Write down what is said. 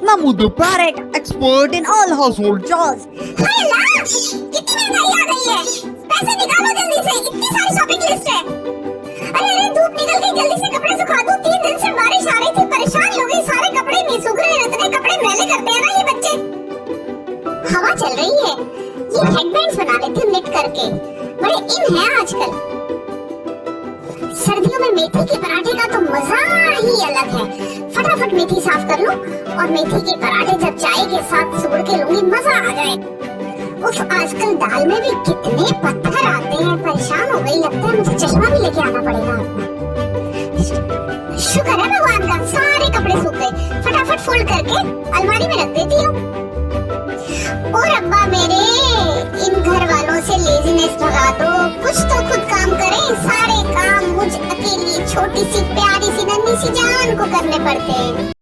Mahmood Mubarak, expert in all household chores. हाय अल्लाह, कितनी महंगाई आ गई है। पैसे निकालो जल्दी से, इतनी सारी शॉपिंग लिस्ट है। अरे धूप निकल गई, जल्दी से कपड़े सुखा दो। 3 दिन से बारिश आ रही थी, परेशान हो गई। सारे कपड़े नहीं सूख रहे, इतने कपड़े मैले करते हैं ना ये बच्चे। हवा चल रही है, ये हेडबैंड्स बना लेते हैं निट करके, बड़े इन है आजकल। सर्दियों में मेथी के पराठे का तो मजा ही अलग है। फटाफट मेथी साफ कर लो और मेथी के पराठे जब चाय के साथ सूड़ के लूंगी, मजा आ जाए। उफ, आजकल दाल में भी कितने पत्थर आते हैं, परेशान हो गई। लगता है मुझे चश्मा भी लेके आना पड़ेगा। शुक्र है भगवान का, सारे कपड़े सूख गए। फटाफट फोल्ड करके अलमारी में रख देती हूँ। और अब्बा मेरे, इन घर वालों से लेजीनेस भगा दो, कुछ तो खुद काम करें। सारे काम मुझ अकेली छोटी सी प्यारी सी नन्ही सी जान को करने पड़ते हैं।